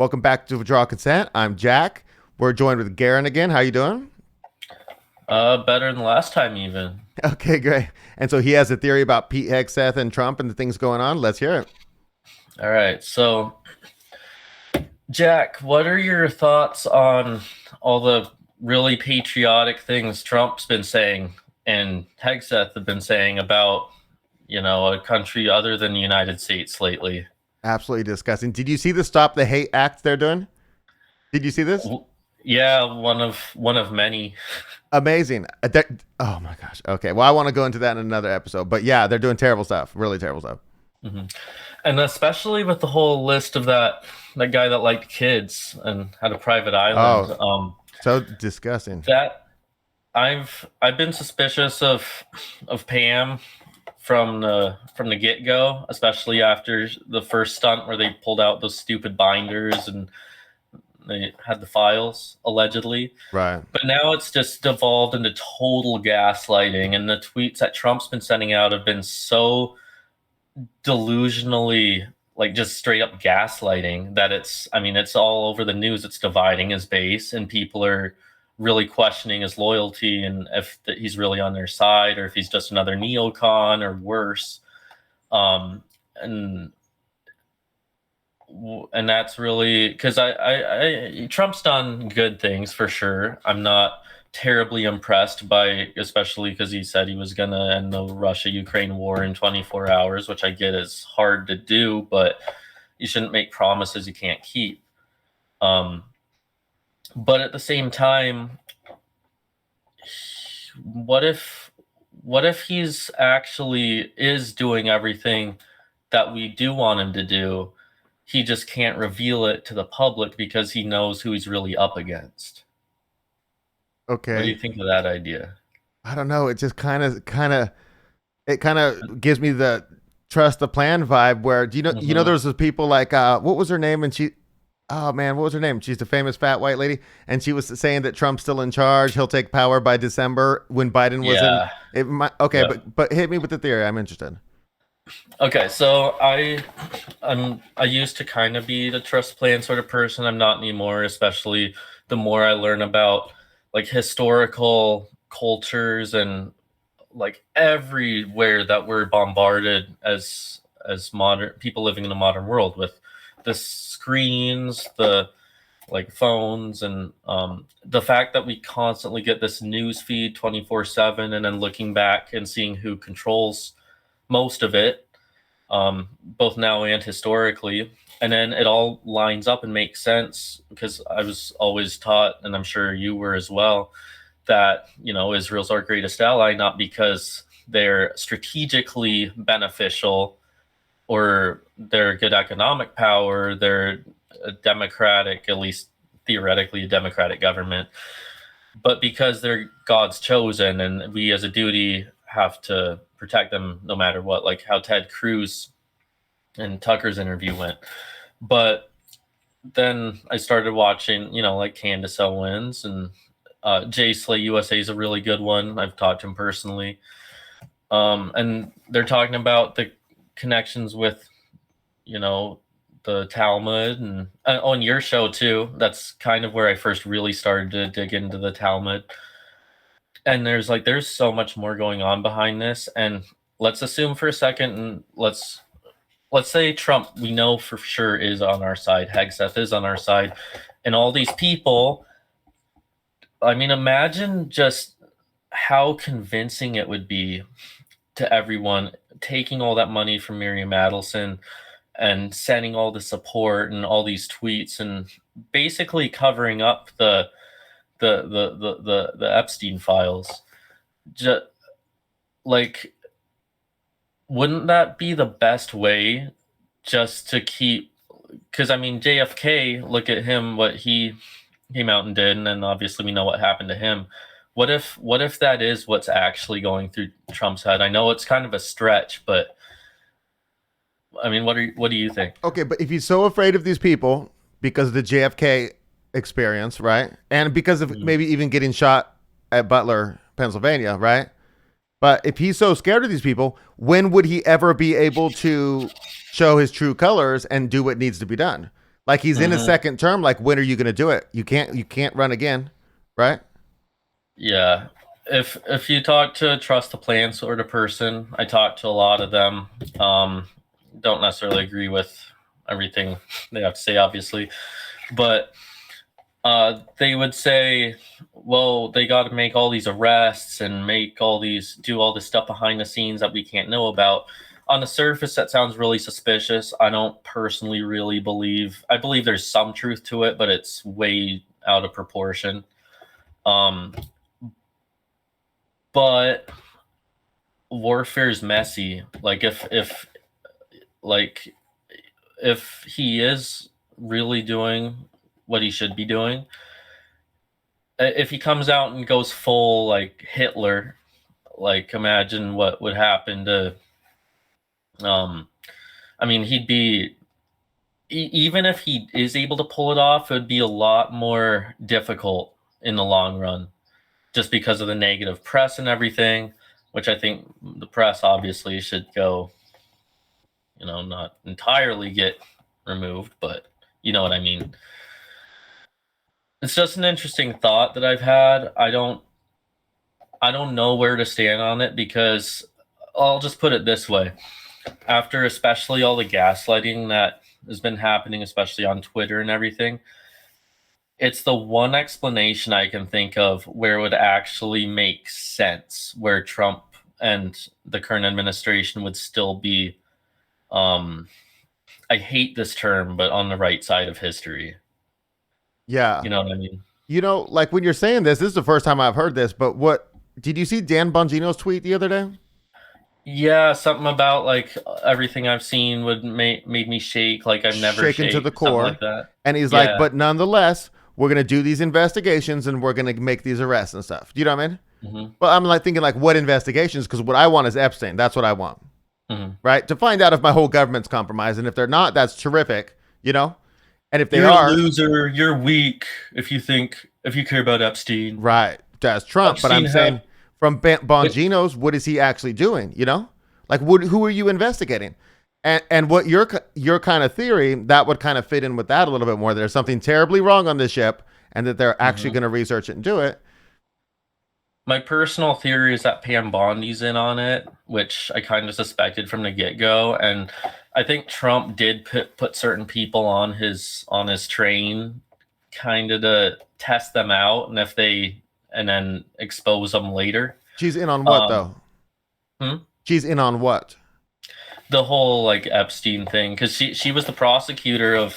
Welcome back to Withdraw Consent. I'm Jack. We're joined with Gerron again. How you doing? Better than last time even. Okay, great. And so he has a theory about Pete Hegseth and Trump and the things going on. Let's hear it. All right. So, Jack, what are your thoughts on all the really patriotic things Trump's been saying and Hegseth have been saying about, a country other than the United States lately? Absolutely disgusting. Did you see the Stop the Hate Act they're doing? Did you see this? Yeah, one of many. Amazing. Oh my gosh. Okay. Well, I want to go into that in another episode. But yeah, they're doing terrible stuff. Really terrible stuff. hmm And especially with the whole list of that guy that liked kids and had a private island. Oh, so disgusting. That I've been suspicious of Pam from the get go, especially after the first stunt where they pulled out those stupid binders and they had the files allegedly. Right. But now it's just devolved into total gaslighting, and the tweets that Trump's been sending out have been so delusionally like just straight up gaslighting that it's all over the news. It's dividing his base, and people are really questioning his loyalty and if he's really on their side or if he's just another neocon or worse. um and and that's really because Trump's done good things for sure. I'm not terribly impressed by, especially because he said he was going to end the Russia-Ukraine war in 24 hours, which I get is hard to do, but you shouldn't make promises you can't keep. Um, but at the same time, what if he's actually is doing everything that we do want him to do? He just can't reveal it to the public because he knows who he's really up against. What do you Okay. think of that idea? I don't know. It just kind of gives me the trust the plan vibe where do you know hmm there's those people like what was her name, and she, oh man, what was her name? She's the famous fat white lady, and she was saying that Trump's still in charge. He'll take power by December when Biden was in. Yeah. It might, okay, Yep. but hit me with the theory. I'm interested. Okay, so I used to kind of be the trust plan sort of person. I'm not anymore, especially the more I learn about like historical cultures and like everywhere that we're bombarded as modern people living in a modern world with the screens, the like phones, and the fact that we constantly get this news feed 24/7, and then looking back and seeing who controls most of it, both now and historically. And then it all lines up and makes sense because I was always taught, and I'm sure you were as well, that Israel's our greatest ally, not because they're strategically beneficial or they're good economic power, they're a democratic, at least theoretically a democratic government, but because they're God's chosen, and we as a duty have to protect them no matter what, like how Ted Cruz and Tucker's interview went. But then I started watching, like Candace Owens and Jay Slay USA is a really good one. I've talked to him personally. And they're talking about the connections with, you know, the Talmud, and on your show too. That's kind of where I first really started to dig into the Talmud. And there's so much more going on behind this. And let's assume for a second, and let's say Trump, we know for sure, is on our side. Hegseth is on our side, and all these people. I mean, imagine just how convincing it would be to everyone taking all that money from Miriam Adelson and sending all the support and all these tweets and basically covering up the Epstein files. Just like, wouldn't that be the best way just to keep? Because I mean, JFK, look at him, what he came out and did, and then obviously we know what happened to him. What if that is what's actually going through Trump's head? I know it's kind of a stretch, but I mean, what do you think? Okay, but if he's so afraid of these people because of the JFK experience, right? And because of Mhm. maybe even getting shot at Butler, Pennsylvania, right? But if he's so scared of these people, when would he ever be able to show his true colors and do what needs to be done? Like he's in his second term. Like when are you going to do it? You can't run again, right? Yeah. If you talk to a trust the plan sort of person, I talk to a lot of them. Don't necessarily agree with everything they have to say, obviously, but they would say, well, they got to make all these arrests and do all this stuff behind the scenes that we can't know about. On the surface, that sounds really suspicious. I don't personally really I believe there's some truth to it, but it's way out of proportion. But warfare is messy. Like if he is really doing what he should be doing, if he comes out and goes full like Hitler, like imagine what would happen to I mean, he'd be even if he is able to pull it off, it would be a lot more difficult in the long run, just because of the negative press and everything, which I think the press obviously should go, not entirely get removed, but you know what I mean. It's just an interesting thought that I've had. I don't know where to stand on it, because I'll just put it this way. After especially all the gaslighting that has been happening, especially on Twitter and everything, it's the one explanation I can think of where it would actually make sense, where Trump and the current administration would still be, I hate this term, but on the right side of history. Yeah. You know what I mean? Like when you're saying this is the first time I've heard this, but what did you see Dan Bongino's tweet the other day? Yeah, something about like everything I've seen would made me shake, like I've never shaken to the core, like that. And he's like, but nonetheless, we're gonna do these investigations and we're gonna make these arrests and stuff. Do you know what I mean? Mm-hmm. Well, I'm like thinking like, what investigations? Because what I want is Epstein. That's what I want, right? To find out if my whole government's compromised, and if they're not, that's terrific, And if they you're are, a loser, you're weak if you care about Epstein, right? That's Trump, Epstein but I'm saying. From Bongino's, what is he actually doing? Like who are you investigating? And what your kind of theory that would kind of fit in with that a little bit more. There's something terribly wrong on this ship, and that they're actually going to research it and do it. My personal theory is that Pam Bondi's in on it, which I kind of suspected from the get-go, and I think Trump did put certain people on his train, kind of to test them out, and then expose them later. She's in on what though? She's in on what? The whole like Epstein thing, because she was the prosecutor of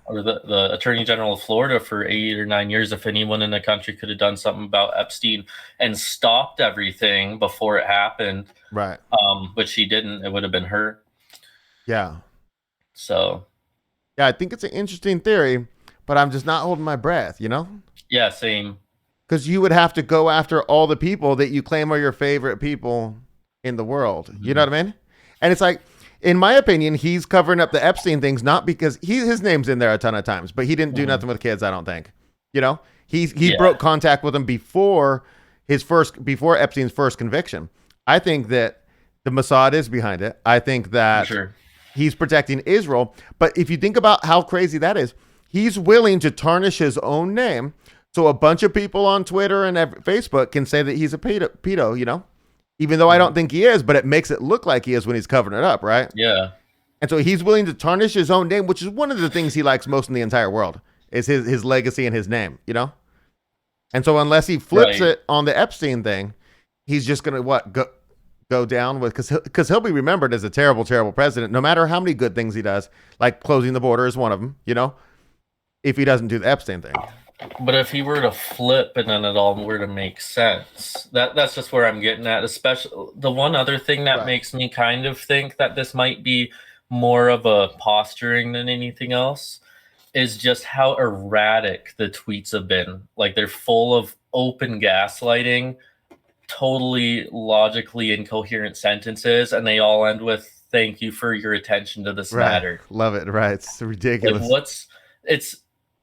or the attorney general of Florida for 8 or 9 years. If anyone in the country could have done something about Epstein and stopped everything before it happened, right? But she didn't. It would have been her. Yeah. So. Yeah, I think it's an interesting theory, but I'm just not holding my breath. Yeah, same. Because you would have to go after all the people that you claim are your favorite people in the world. You know what I mean? And it's like, in my opinion, he's covering up the Epstein things, not because his name's in there a ton of times, but he didn't do nothing with kids, I don't think. He broke contact with them before Epstein's first conviction. I think that the Mossad is behind it. I think that he's protecting Israel. But if you think about how crazy that is, he's willing to tarnish his own name. So a bunch of people on Twitter and Facebook can say that he's a pedo, even though I don't think he is, but it makes it look like he is when he's covering it up, right? Yeah. And so he's willing to tarnish his own name, which is one of the things he likes most in the entire world, is his legacy and his name, And so unless he flips it on the Epstein thing, he's just going to go down with, because he'll be remembered as a terrible, terrible president, no matter how many good things he does, like closing the border is one of them, if he doesn't do the Epstein thing. But if he were to flip and then it all were to make sense, that's just where I'm getting at. Especially the one other thing that makes me kind of think that this might be more of a posturing than anything else is just how erratic the tweets have been. Like they're full of open gaslighting, totally logically incoherent sentences, and they all end with "Thank you for your attention to this matter." Love it. Right? It's ridiculous. Like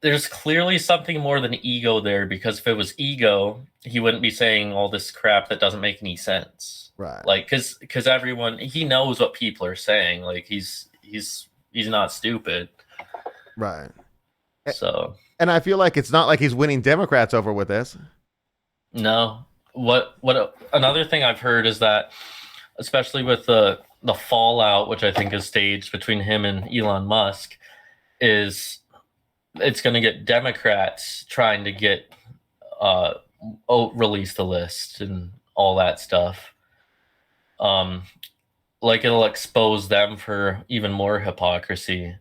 there's clearly something more than ego there, because if it was ego, he wouldn't be saying all this crap that doesn't make any sense. Right. Like, because everyone, he knows what people are saying. Like he's not stupid. Right. So, And I feel like it's not like he's winning Democrats over with this. no. Another thing I've heard is that, especially with the fallout, which I think is staged between him and Elon Musk, is it's going to get Democrats trying to get release the list and all that stuff. Like it'll expose them for even more hypocrisy.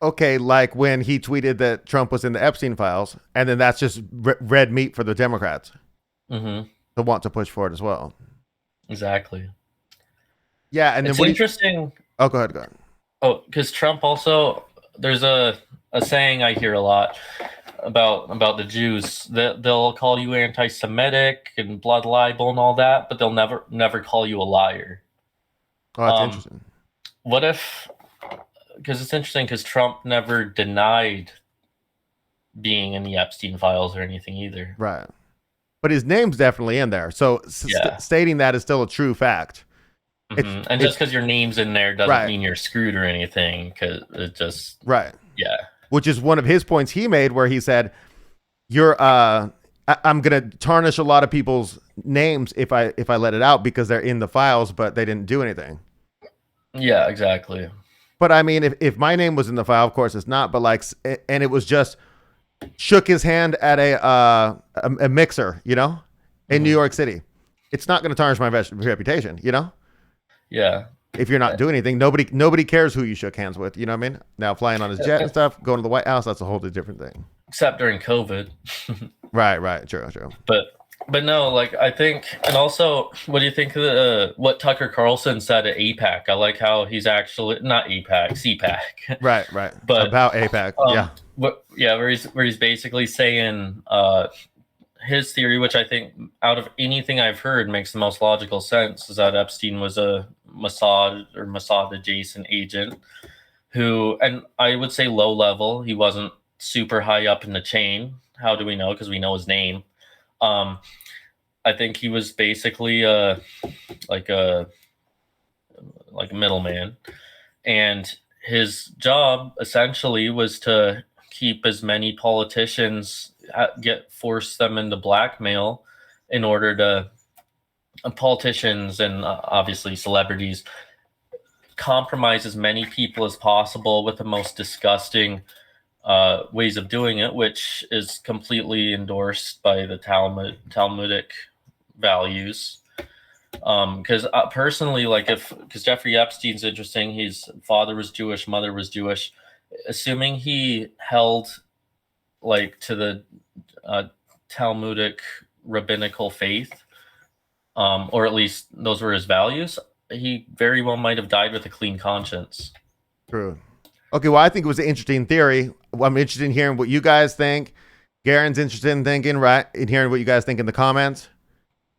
Okay, like when he tweeted that Trump was in the Epstein files, and then that's just red meat for the Democrats to want to push for it as well. Exactly. Yeah, and it's then interesting. Oh, go ahead. Oh, because Trump also, there's a saying I hear a lot about the Jews. They'll call you anti-Semitic and blood libel and all that, but they'll never call you a liar. Oh, that's interesting. What if? Because it's interesting because Trump never denied being in the Epstein files or anything either. Right. But his name's definitely in there. So stating that is still a true fact. And just because your name's in there doesn't mean you're screwed or anything, because it just... Right. Yeah. Which is one of his points he made where he said, I'm going to tarnish a lot of people's names if I let it out because they're in the files, but they didn't do anything. Yeah, exactly. But I mean, if my name was in the file, of course it's not, but like, and it was just shook his hand at a mixer, in New York City. It's not going to tarnish my reputation, Yeah. If you're not doing anything, nobody cares who you shook hands with. You know what I mean? Now flying on his jet and stuff, going to the White House, that's a whole different thing. Except during COVID. Right. True. But no, like I think, and also, what do you think of what Tucker Carlson said at APAC? I like how he's actually not APAC, CPAC. Right. But about APAC, where he's basically saying his theory, which I think out of anything I've heard makes the most logical sense, is that Epstein was a Mossad adjacent agent who, and I would say low level. He wasn't super high up in the chain. How do we know? Because we know his name. I think he was basically like a middleman, and his job essentially was to keep as many politicians, force them into blackmail in order to politicians and obviously celebrities compromise as many people as possible with the most disgusting ways of doing it, which is completely endorsed by the Talmudic values. Because personally, like because Jeffrey Epstein's interesting, his father was Jewish, mother was Jewish. Assuming he held like to the Talmudic rabbinical faith, or at least those were his values, he very well might have died with a clean conscience. True. Okay, well, I think it was an interesting theory. I'm interested in hearing what you guys think. Gerron's interested in in hearing what you guys think in the comments.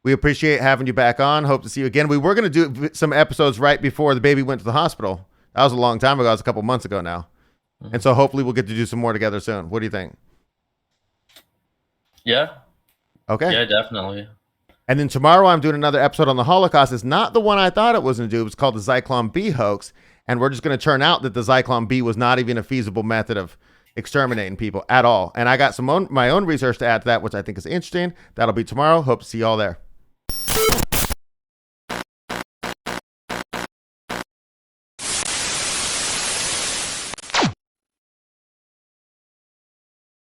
We appreciate having you back on. Hope to see you again. We were going to do some episodes right before the baby went to the hospital. That was a long time ago. That was a couple months ago now. And so hopefully we'll get to do some more together soon. What do you think? Yeah. Okay. Yeah, definitely. And then tomorrow I'm doing another episode on the Holocaust. It's not the one I thought it was going to do. It was called the Zyklon B hoax. And we're just going to turn out that the Zyklon B was not even a feasible method of exterminating people at all. And I got my own research to add to that, which I think is interesting. That'll be tomorrow. Hope to see you all there.